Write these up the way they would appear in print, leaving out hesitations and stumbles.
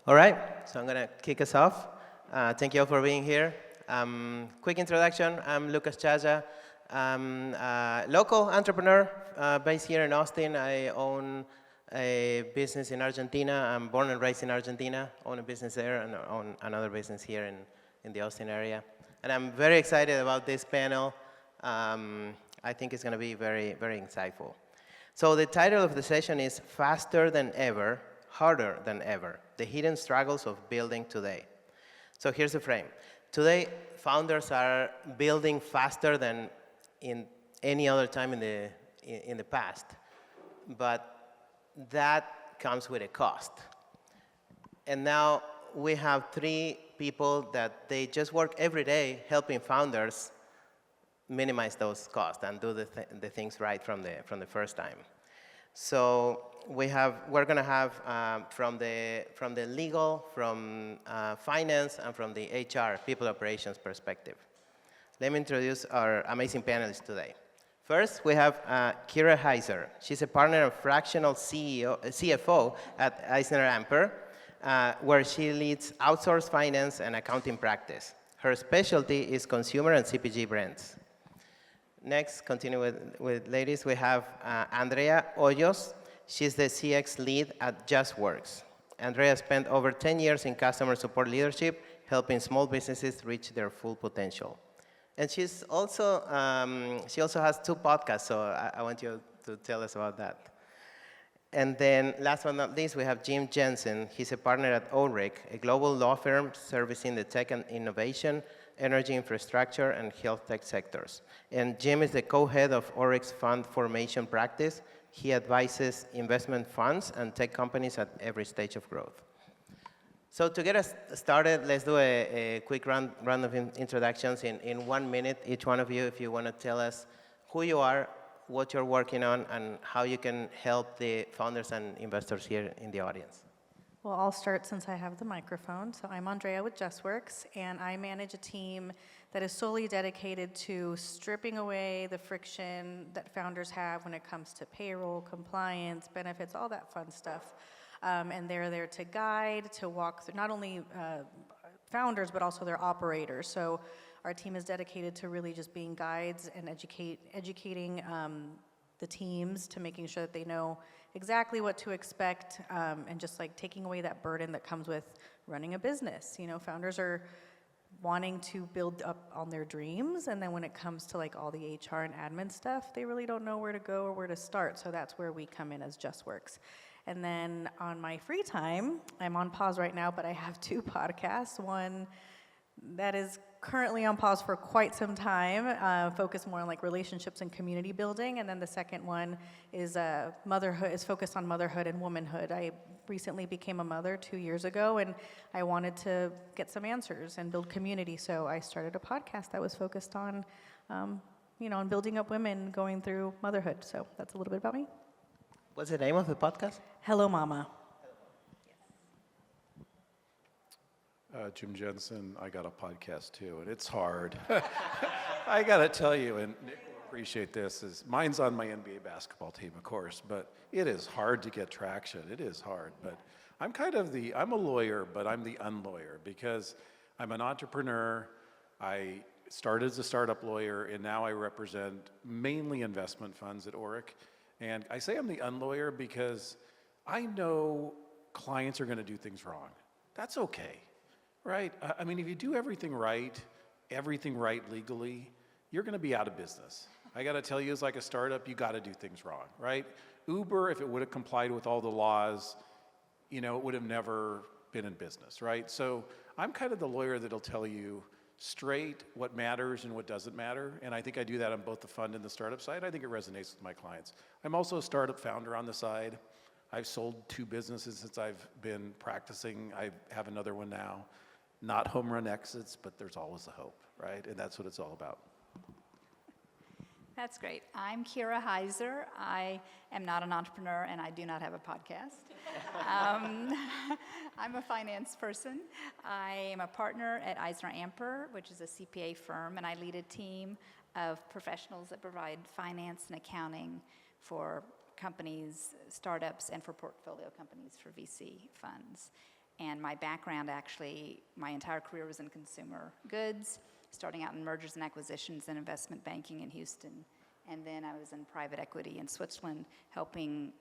All right, so I'm going to kick us off. Thank you all for being here. Quick introduction, I'm Lucas Chaya. I'm a local entrepreneur based here in Austin. I own a business in Argentina. I'm born and raised in Argentina, own a business there, and own another business here in the Austin area. And I'm very excited about this panel. I think it's going to be very, very insightful. So the title of the session is Faster Than Ever, Harder Than Ever, the hidden struggles of building today. So here's the frame. Today, founders are building faster than in any other time in the past, but that comes with a cost. And now we have three people that they just work every day helping founders minimize those costs and do the things right from the first time. So we're going to have from the legal, from finance, and from the HR, people operations perspective. Let me introduce our amazing panelists today. First, we have Kira Heizer. She's a partner and fractional CFO at EisnerAmper, where she leads outsourced finance and accounting practice. Her specialty is consumer and CPG brands. Next, continue with ladies, we have Andrea Hoyos. She's the CX lead at Justworks. Andrea spent over 10 years in customer support leadership, helping small businesses reach their full potential. And she also has 2 podcasts, so I want you to tell us about that. And then, last but not least, we have Jensen. He's a partner at Orrick, a global law firm servicing the tech and innovation, energy infrastructure, and health tech sectors. And Jim is the co-head of Orrick's fund formation practice. He advises investment funds and tech companies at every stage of growth. So to get us started, let's do a quick round of introductions in 1 minute, each one of you, if you want to tell us who you are, what you're working on, and how you can help the founders and investors here in the audience. Well, I'll start since I have the microphone. So I'm Andrea with Justworks, and I manage a team that is solely dedicated to stripping away the friction that founders have when it comes to payroll, compliance, benefits, all that fun stuff. And they're there to guide, to walk through not only founders, but also their operators. So our team is dedicated to really just being guides and educating the teams to making sure that they know exactly what to expect, and just like taking away that burden that comes with running a business. You know, founders are wanting to build up on their dreams, and then when it comes to like all the HR and admin stuff, they really don't know where to go or where to start. So that's where we come in as Justworks. And then on my free time, I'm on pause right now, but I have 2 podcasts. One that is currently on pause for quite some time, focused more on like relationships and community building. And then the second one is focused on motherhood and womanhood. I recently became a mother 2 years ago, and I wanted to get some answers and build community. So I started a podcast that was focused on, on building up women going through motherhood. So that's a little bit about me. What's the name of the podcast? Hello, Mama. Jim Jensen, I got a podcast too, and it's hard. I gotta tell you, and Nick will appreciate this, mine's on my NBA basketball team, of course, but it is hard to get traction. It is hard, but I'm a lawyer, but I'm the unlawyer because I'm an entrepreneur. I started as a startup lawyer, and now I represent mainly investment funds at Orrick. And I say I'm the unlawyer because I know clients are gonna do things wrong. That's okay. Right? I mean, if you do everything right legally, you're going to be out of business. I got to tell you, as like a startup, you got to do things wrong, right? Uber, if it would have complied with all the laws, it would have never been in business, right? So I'm kind of the lawyer that'll tell you straight what matters and what doesn't matter, and I think I do that on both the fund and the startup side. I think it resonates with my clients. I'm also a startup founder on the side. I've sold 2 businesses since I've been practicing. I have another one now. Not home run exits, but there's always a hope, right? And that's what it's all about. That's great. I'm Kira Heizer. I am not an entrepreneur, and I do not have a podcast. I'm a finance person. I am a partner at EisnerAmper, which is a CPA firm, and I lead a team of professionals that provide finance and accounting for companies, startups, and for portfolio companies for VC funds. And my background, actually, my entire career was in consumer goods, starting out in mergers and acquisitions and investment banking in Houston. And then I was in private equity in Switzerland, helping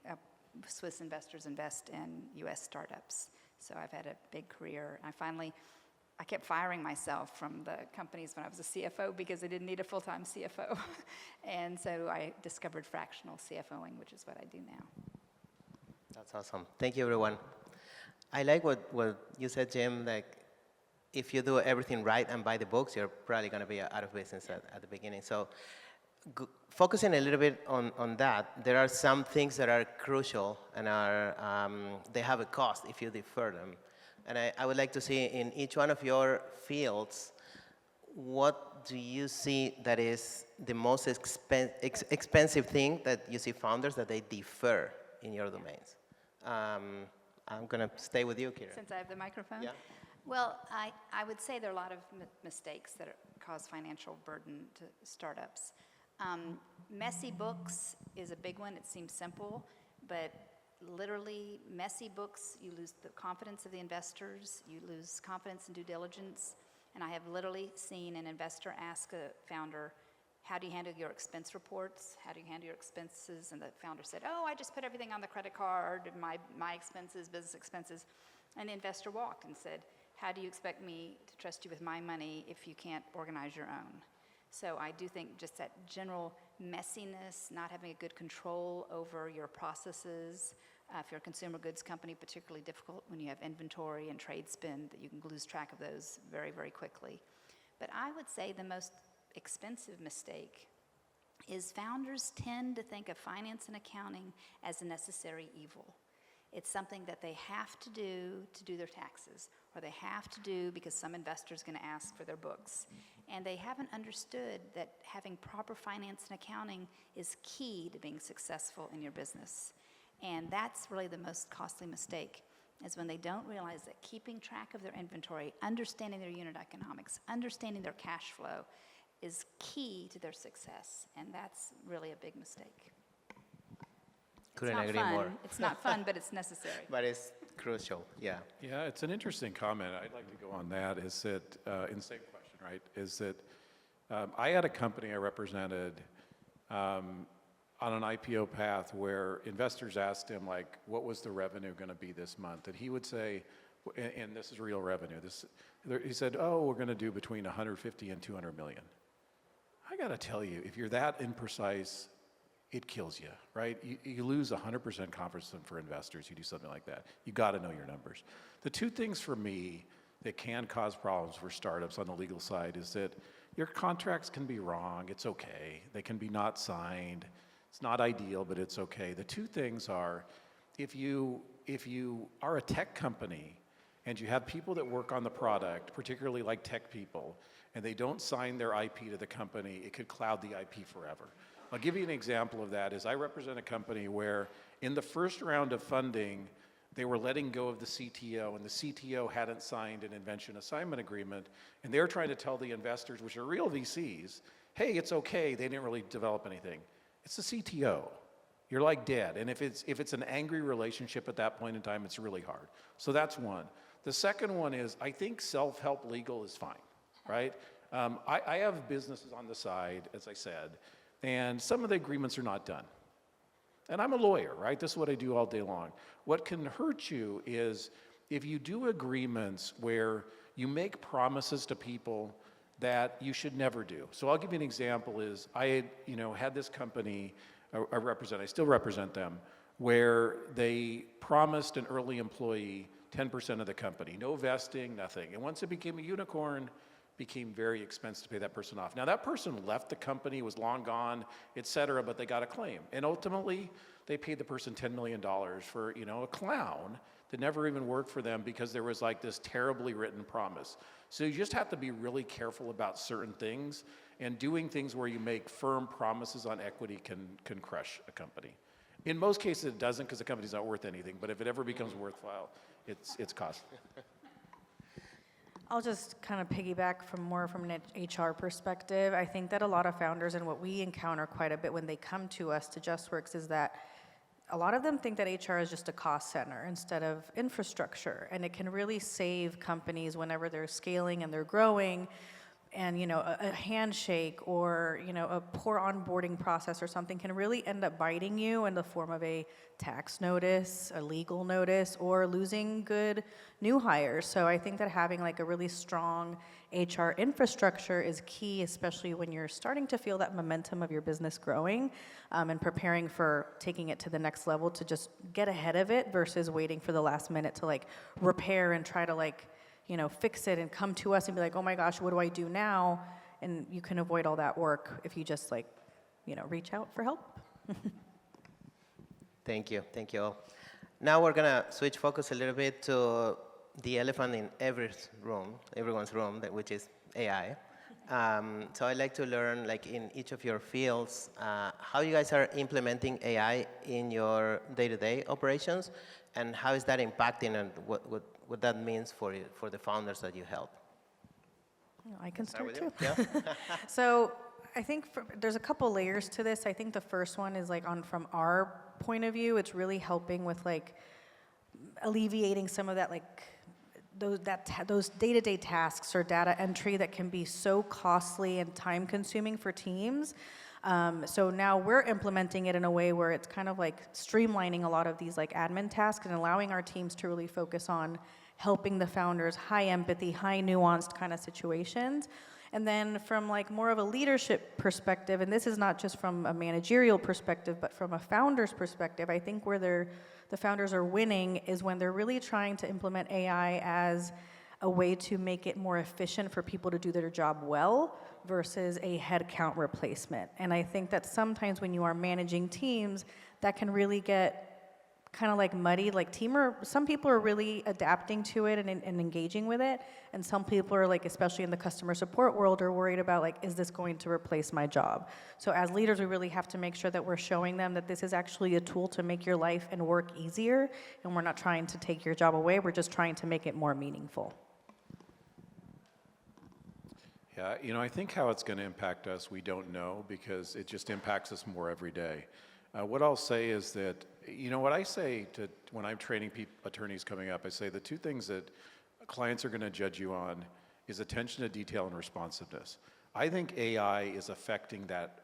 Swiss investors invest in U.S. startups. So I've had a big career. I kept firing myself from the companies when I was a CFO because they didn't need a full-time CFO. And so I discovered fractional CFOing, which is what I do now. That's awesome. Thank you, everyone. I like what you said, Jim, like if you do everything right and buy the books, you're probably going to be out of business at the beginning. So focusing a little bit on that, there are some things that are crucial and they have a cost if you defer them. And I would like to see in each one of your fields, what do you see that is the most expensive thing that you see founders that they defer in your domains? I'm going to stay with you, Kira. Since I have the microphone? Yeah. Well, I would say there are a lot of mistakes that cause financial burden to startups. Messy books is a big one. It seems simple, but literally messy books, you lose the confidence of the investors, you lose confidence in due diligence, and I have literally seen an investor ask a founder, how do you handle your expense reports? How do you handle your expenses? And the founder said, oh, I just put everything on the credit card, my expenses, business expenses. And the investor walked and said, how do you expect me to trust you with my money if you can't organize your own? So I do think just that general messiness, not having a good control over your processes. If you're a consumer goods company, particularly difficult when you have inventory and trade spend, that you can lose track of those very, very quickly. But I would say the most expensive mistake is founders tend to think of finance and accounting as a necessary evil. It's something that they have to do their taxes, or they have to do because some investor is going to ask for their books. And they haven't understood that having proper finance and accounting is key to being successful in your business. And that's really the most costly mistake, is when they don't realize that keeping track of their inventory, understanding their unit economics, understanding their cash flow is key to their success. And that's really a big mistake. Couldn't agree more. It's not fun, but it's necessary. But it's crucial, yeah. Yeah, it's an interesting comment. I'd like to go on that. Is that, in the same question, right? Is that I had a company I represented on an IPO path where investors asked him, like, what was the revenue going to be this month? And he would say, and this is real revenue. He said, oh, we're going to do between 150 and 200 million. I got to tell you, if you're that imprecise, it kills you, right? You lose 100% confidence for investors. You do something like that. You got to know your numbers. The two things for me that can cause problems for startups on the legal side is that your contracts can be wrong. It's okay. They can be not signed. It's not ideal, but it's okay. The two things are, if you are a tech company and you have people that work on the product, particularly like tech people, and they don't sign their IP to the company, it could cloud the IP forever. I'll give you an example of that. Is I represent a company where in the first round of funding, they were letting go of the CTO, and the CTO hadn't signed an invention assignment agreement, and they're trying to tell the investors, which are real VCs, hey, it's okay, they didn't really develop anything. It's the CTO. You're like dead. And if it's an angry relationship at that point in time, it's really hard. So that's one. The second one is, I think self-help legal is fine, right? I have businesses on the side, as I said, and some of the agreements are not done. And I'm a lawyer, right? This is what I do all day long. What can hurt you is if you do agreements where you make promises to people that you should never do. So I'll give you an example is I had this company I still represent them, where they promised an early employee 10% of the company, no vesting, nothing. And once it became a unicorn, became very expensive to pay that person off. Now that person left the company, was long gone, et cetera, but they got a claim. And ultimately, they paid the person $10 million for a clown that never even worked for them because there was like this terribly written promise. So you just have to be really careful about certain things, and doing things where you make firm promises on equity can crush a company. In most cases it doesn't because the company's not worth anything, but if it ever becomes worthwhile, it's costly. I'll just kind of piggyback from an HR perspective. I think that a lot of founders, and what we encounter quite a bit when they come to us, to Justworks, is that a lot of them think that HR is just a cost center instead of infrastructure, and it can really save companies whenever they're scaling and they're growing. And a handshake or a poor onboarding process or something can really end up biting you in the form of a tax notice, a legal notice, or losing good new hires. So I think that having like a really strong HR infrastructure is key, especially when you're starting to feel that momentum of your business growing, and preparing for taking it to the next level, to just get ahead of it versus waiting for the last minute to like repair and try to like fix it and come to us and be like, oh my gosh, what do I do now? And you can avoid all that work if you just like, reach out for help. Thank you all. Now we're gonna switch focus a little bit to the elephant in everyone's room, which is AI. So I'd like to learn, like in each of your fields, how you guys are implementing AI in your day-to-day operations, and how is that impacting, and what that means for the founders that you help. I can start too. Yeah. So I think there's a couple layers to this. I think the first one is like from our point of view, it's really helping with like alleviating some of that like those day-to-day tasks or data entry that can be so costly and time-consuming for teams. So now we're implementing it in a way where it's kind of like streamlining a lot of these like admin tasks and allowing our teams to really focus on helping the founders, high empathy, high nuanced kind of situations. And then from like more of a leadership perspective, and this is not just from a managerial perspective, but from a founder's perspective, I think where the founders are winning is when they're really trying to implement AI as a way to make it more efficient for people to do their job well versus a headcount replacement. And I think that sometimes when you are managing teams, that can really get kind of like muddy. Like some people are really adapting to it and engaging with it, and some people are like, especially in the customer support world, are worried about like, is this going to replace my job? So as leaders, we really have to make sure that we're showing them that this is actually a tool to make your life and work easier, and we're not trying to take your job away, we're just trying to make it more meaningful. Yeah, I think how it's going to impact us, we don't know, because it just impacts us more every day. What I'll say is that, what I say when I'm training attorneys coming up, I say the two things that clients are going to judge you on is attention to detail and responsiveness. I think AI is affecting that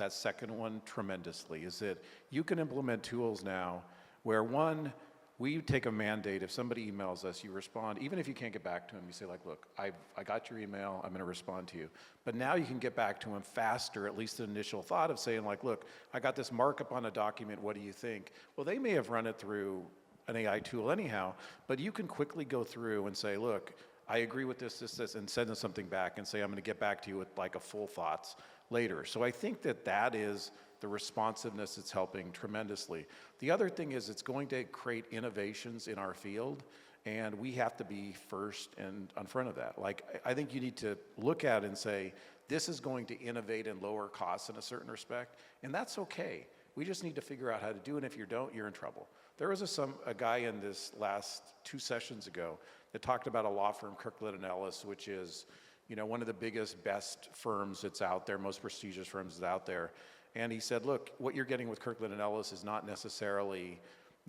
second one tremendously, is that you can implement tools now where one, we take a mandate. If somebody emails us, you respond. Even if you can't get back to them, you say like, look, I got your email, I'm going to respond to you. But now you can get back to them faster, at least the initial thought of saying like, look, I got this markup on a document, what do you think? Well, they may have run it through an AI tool anyhow, but you can quickly go through and say, look, I agree with this, and send them something back and say, I'm going to get back to you with like a full thoughts later. So I think that is the responsiveness that's helping tremendously. The other thing is it's going to create innovations in our field, and we have to be first and in front of that. Like, I think you need to look at it and say, this is going to innovate and lower costs in a certain respect, and that's okay. We just need to figure out how to do it, and if you don't, you're in trouble. There was a guy in this last 2 sessions ago that talked about a law firm, Kirkland & Ellis, which is one of the biggest, best firms that's out there, most prestigious firms that's out there. And he said, look, what you're getting with Kirkland & Ellis is not necessarily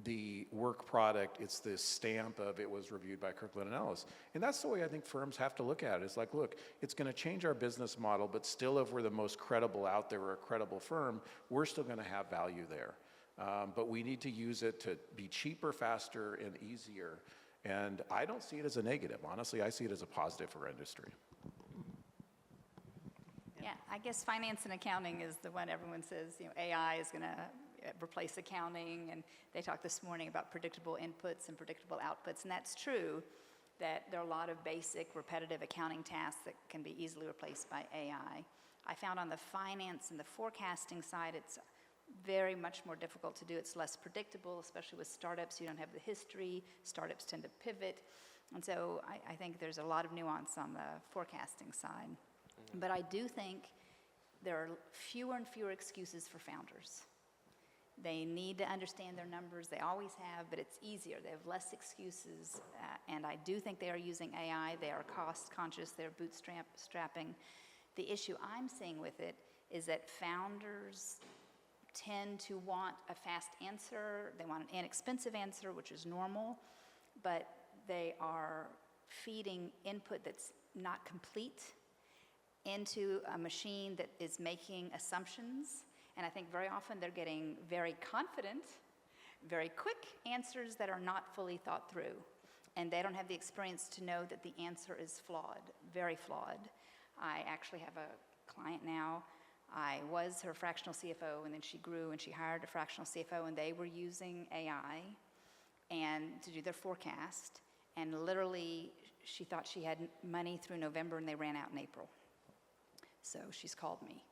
the work product, it's the stamp of it was reviewed by Kirkland & Ellis. And that's the way I think firms have to look at it. It's like, look, it's going to change our business model, but still if we're the most credible out there or a credible firm, we're still going to have value there. But we need to use it to be cheaper, faster, and easier. And I don't see it as a negative. Honestly, I see it as a positive for our industry. Yeah, I guess finance and accounting is the one everyone says, AI is going to replace accounting, and they talked this morning about predictable inputs and predictable outputs, and that's true, that there are a lot of basic repetitive accounting tasks that can be easily replaced by AI. I found on the finance and the forecasting side, it's very much more difficult to do. It's less predictable, especially with startups. You don't have the history. Startups tend to pivot, and so I think there's a lot of nuance on the forecasting side. But I do think there are fewer and fewer excuses for founders. They need to understand their numbers. They always have, but it's easier. They have less excuses, and I do think they are using AI. They are cost conscious. They're bootstrapping. The issue I'm seeing with it is that founders tend to want a fast answer. They want an inexpensive answer, which is normal, but they are feeding input that's not complete into a machine that is making assumptions. And I think very often they're getting very confident, very quick answers that are not fully thought through. And they don't have the experience to know that the answer is flawed, very flawed. I actually have a client now. I was her fractional CFO, and then she grew and she hired a fractional CFO, and they were using AI and to do their forecast. And literally, she thought she had money through November, and they ran out in April. So she's called me.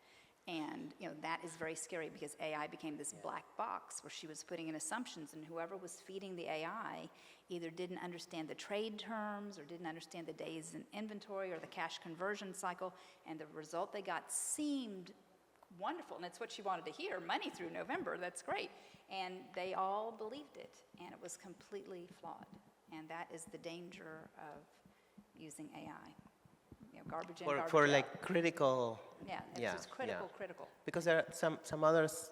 And that is very scary because AI became this black box where she was putting in assumptions, and whoever was feeding the AI either didn't understand the trade terms or didn't understand the days in inventory or the cash conversion cycle, and the result they got seemed wonderful, and it's what she wanted to hear, money through November, that's great. And they all believed it, and it was completely flawed. And that is the danger of using AI. Garbage in, garbage for out. like critical. Yeah, it's just critical. Because there are some others,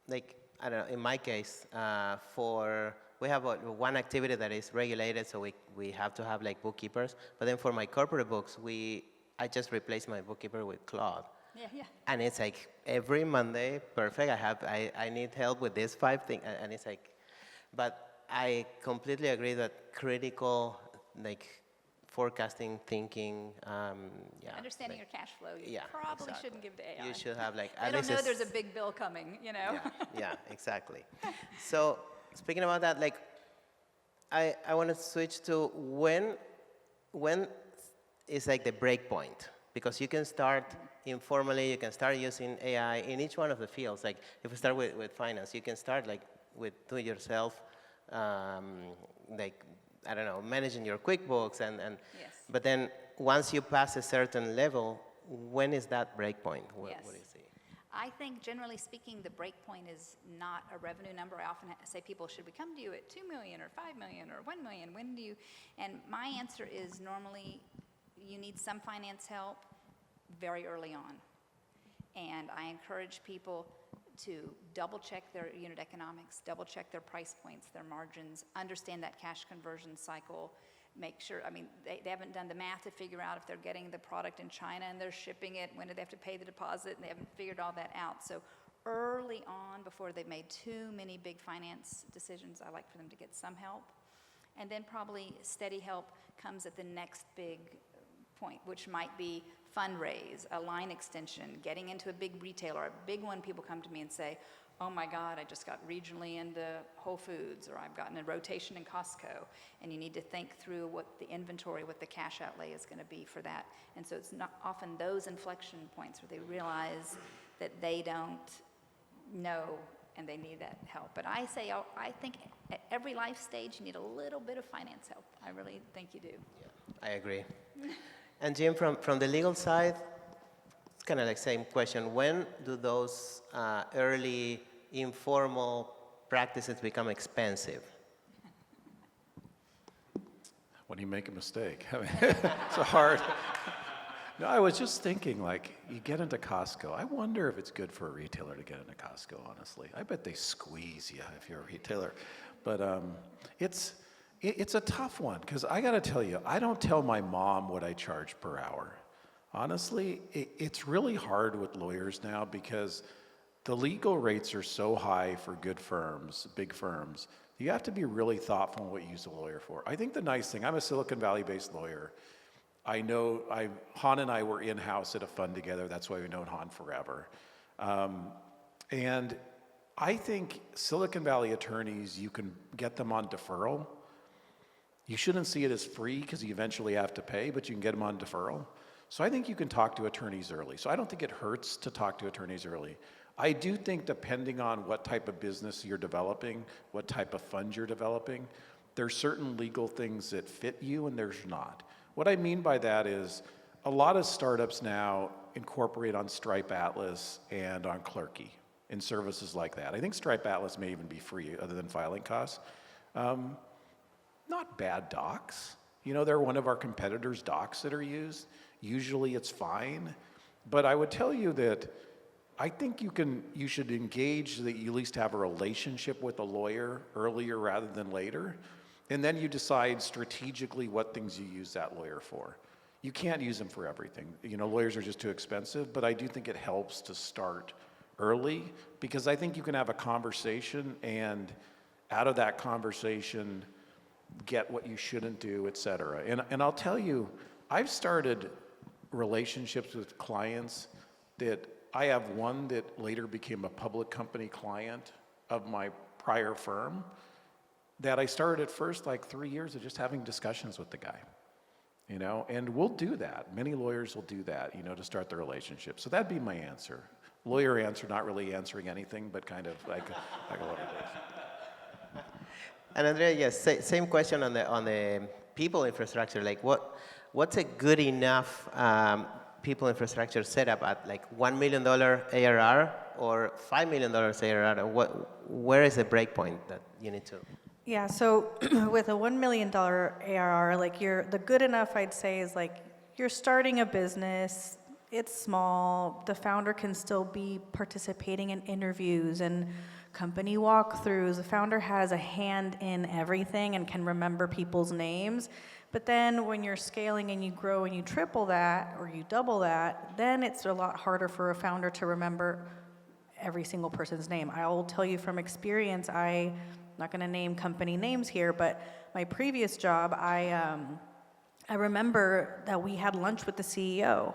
like, I don't know, in my case, we have one activity that is regulated, so we have to have like bookkeepers. But then for my corporate books, I just replaced my bookkeeper with Claude. Yeah. And it's like every Monday, perfect. I need help with these 5 things, and it's like, but I completely agree that critical, like, forecasting, thinking, Understanding like, your cash flow, you probably shouldn't give to AI. You should have like. They don't know there's a big bill coming, Yeah, exactly. So speaking about that, like, I want to switch to when is like the break point, because you can start informally, you can start using AI in each one of the fields. Like if we start with finance, you can start like with do it yourself, like, I don't know, managing your QuickBooks and Yes. But then once you pass a certain level, when is that break point? Yes. What do you see? I think, generally speaking, the break point is not a revenue number. I often say people, should we come to you at 2 million or 5 million or 1 million? When do you? And my answer is normally you need some finance help very early on. And I encourage people to double check their unit economics, double check their price points, their margins, understand that cash conversion cycle, make sure, they haven't done the math to figure out if they're getting the product in China and they're shipping it, when do they have to pay the deposit, and they haven't figured all that out. So early on, before they've made too many big finance decisions, I like for them to get some help. And then probably steady help comes at the next big point, which might be fundraise, a line extension, getting into a big retailer. A big one, people come to me and say, oh my God, I just got regionally into Whole Foods, or I've gotten a rotation in Costco. And you need to think through what the inventory, what the cash outlay is going to be for that. And so it's not often those inflection points where they realize that they don't know and they need that help. But I think at every life stage you need a little bit of finance help. I really think you do. Yeah, I agree. And Jim, from the legal side, it's kind of like same question. When do those early informal practices become expensive? When you make a mistake. It's hard. No, I was just thinking, like, you get into Costco. I wonder if it's good for a retailer to get into Costco, honestly. I bet they squeeze you if you're a retailer. But it's a tough one, because I got to tell you, I don't tell my mom what I charge per hour. Honestly, it's really hard with lawyers now because the legal rates are so high for good firms, big firms. You have to be really thoughtful in what you use a lawyer for. I think the nice thing, I'm a Silicon Valley-based lawyer. I know, Han and I were in-house at a fund together. That's why we've known Han forever. And I think Silicon Valley attorneys, you can get them on deferral. You shouldn't see it as free because you eventually have to pay, but you can get them on deferral. So I think you can talk to attorneys early. So I don't think it hurts to talk to attorneys early. I do think depending on what type of business you're developing, what type of fund you're developing, there's certain legal things that fit you and there's not. What I mean by that is a lot of startups now incorporate on Stripe Atlas and on Clerky and services like that. I think Stripe Atlas may even be free other than filing costs. Not bad docs. They're one of our competitors' docs that are used. Usually it's fine. But I would tell you that I think you should engage that you at least have a relationship with a lawyer earlier rather than later. And then you decide strategically what things you use that lawyer for. You can't use them for everything. Lawyers are just too expensive, but I do think it helps to start early because I think you can have a conversation and out of that conversation get what you shouldn't do, et cetera. And I'll tell you, I've started relationships with clients that I have one that later became a public company client of my prior firm that I started at first like 3 years of just having discussions with the guy, and we'll do that. Many lawyers will do that, to start the relationship. So that'd be my answer. Lawyer answer, not really answering anything, but kind of like a lawyer does. And Andrea, yes, same question on the people infrastructure. Like, what's a good enough people infrastructure setup at like $1 million ARR or $5 million ARR? Where is the breakpoint that you need to? Yeah, so with a $1 million ARR, like the good enough, I'd say, is like you're starting a business, it's small, the founder can still be participating in interviews and company walkthroughs. The founder has a hand in everything and can remember people's names. But then when you're scaling and you grow and you triple that or you double that, then it's a lot harder for a founder to remember every single person's name. I will tell you from experience, I'm not going to name company names here, but my previous job, I remember that we had lunch with the CEO,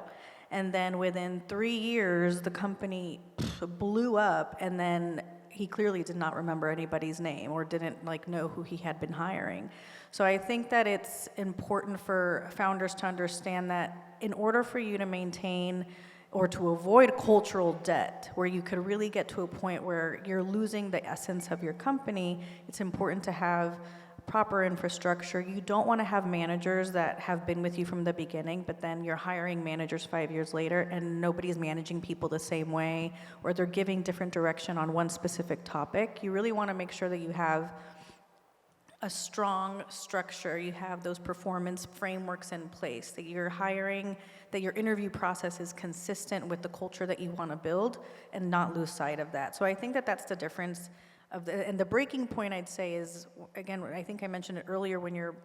and then within 3 years, the company blew up, and then he clearly did not remember anybody's name or didn't know who he had been hiring. So I think that it's important for founders to understand that in order for you to maintain or to avoid cultural debt, where you could really get to a point where you're losing the essence of your company, it's important to have proper infrastructure. You don't want to have managers that have been with you from the beginning, but then you're hiring managers 5 years later and nobody's managing people the same way, or they're giving different direction on one specific topic. You really want to make sure that you have a strong structure, you have those performance frameworks in place, that you're hiring, that your interview process is consistent with the culture that you want to build and not lose sight of that. So I think that that's the difference and the breaking point, I'd say, is, again, I think I mentioned it earlier, when you're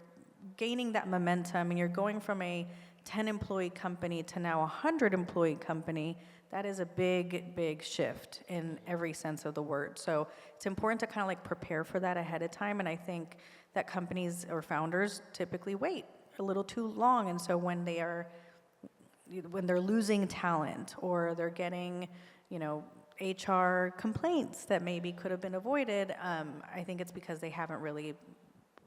gaining that momentum and you're going from a 10-employee company to now a 100-employee company, that is a big, big shift in every sense of the word. So it's important to kind of prepare for that ahead of time, and I think that companies or founders typically wait a little too long, and so when they're losing talent or they're getting, HR complaints that maybe could have been avoided, I think it's because they haven't really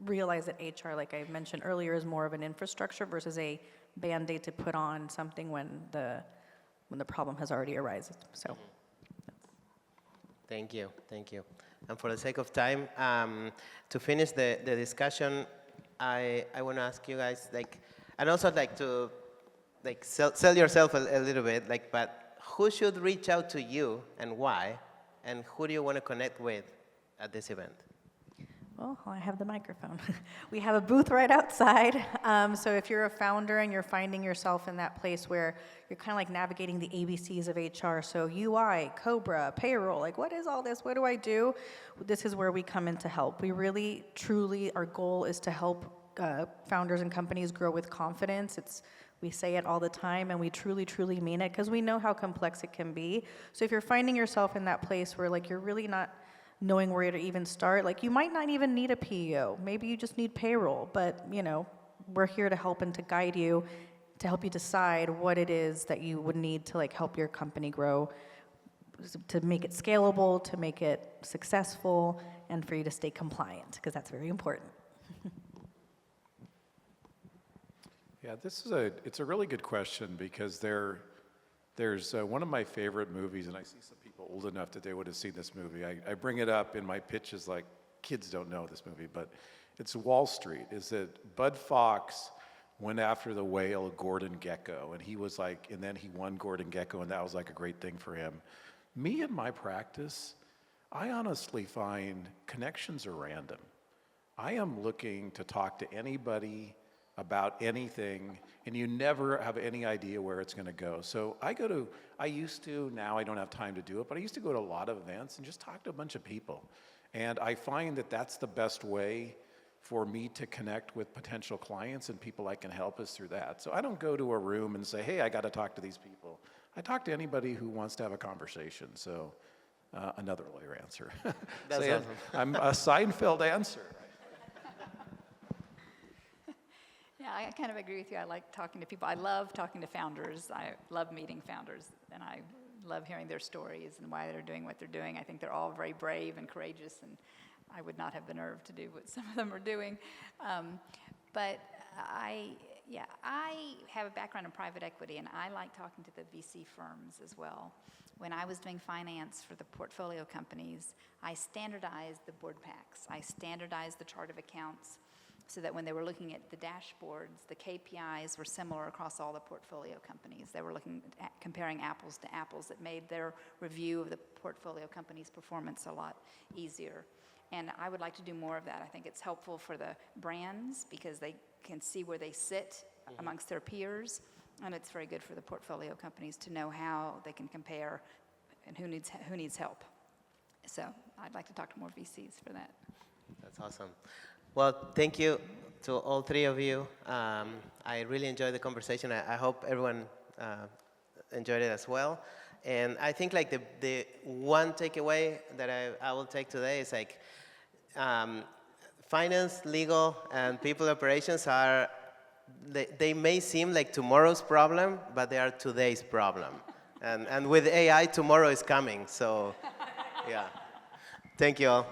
realized that HR, like I mentioned earlier, is more of an infrastructure versus a Band-Aid to put on something when the problem has already arisen. So, Thank you. And for the sake of time, to finish the discussion, I want to ask you guys, and also to sell yourself a little bit, but who should reach out to you and why? And who do you want to connect with at this event? well, I have the microphone. We have a booth right outside. So if you're a founder and you're finding yourself in that place where you're kind of navigating the ABCs of HR, so UI, Cobra, payroll, what is all this? What do I do? This is where we come in to help. We really, truly, our goal is to help founders and companies grow with confidence. We say it all the time, and we truly, truly mean it, because we know how complex it can be. So if you're finding yourself in that place where you're really not knowing where to even start, you might not even need a PEO. Maybe you just need payroll, but we're here to help and to guide you, to help you decide what it is that you would need to help your company grow, to make it scalable, to make it successful, and for you to stay compliant, because that's very important. Yeah, it's a really good question, because there's one of my favorite movies, and I see some people old enough that they would have seen this movie. I bring it up in my pitches like kids don't know this movie, but it's Wall Street. Is that Bud Fox went after the whale Gordon Gekko, and he was and then he won Gordon Gekko, and that was a great thing for him. Me in my practice, I honestly find connections are random. I am looking to talk to anybody about anything, and you never have any idea where it's going to go. So I used to, now I don't have time to do it, but I used to go to a lot of events and just talk to a bunch of people. And I find that that's the best way for me to connect with potential clients and people I can help is through that. So I don't go to a room and say, hey, I got to talk to these people. I talk to anybody who wants to have a conversation. So another lawyer answer. That's So, awesome. I'm a Seinfeld answer. Yeah, I kind of agree with you. I like talking to people. I love talking to founders. I love meeting founders, and I love hearing their stories and why they're doing what they're doing. I think they're all very brave and courageous, and I would not have the nerve to do what some of them are doing. But I have a background in private equity, and I like talking to the VC firms as well. When I was doing finance for the portfolio companies, I standardized the board packs. I standardized the chart of accounts so that when they were looking at the dashboards, the KPIs were similar across all the portfolio companies. They were looking at comparing apples to apples. It made their review of the portfolio company's performance a lot easier. And I would like to do more of that. I think it's helpful for the brands because they can see where they sit amongst their peers, and it's very good for the portfolio companies to know how they can compare and who needs help. So I'd like to talk to more VCs for that. That's awesome. Well, thank you to all three of you. I really enjoyed the conversation. I hope everyone enjoyed it as well. And I think like the one takeaway that I will take today is like finance, legal, and people operations are, they may seem like tomorrow's problem, but they are today's problem. And with AI, tomorrow is coming. So, yeah. Thank you all.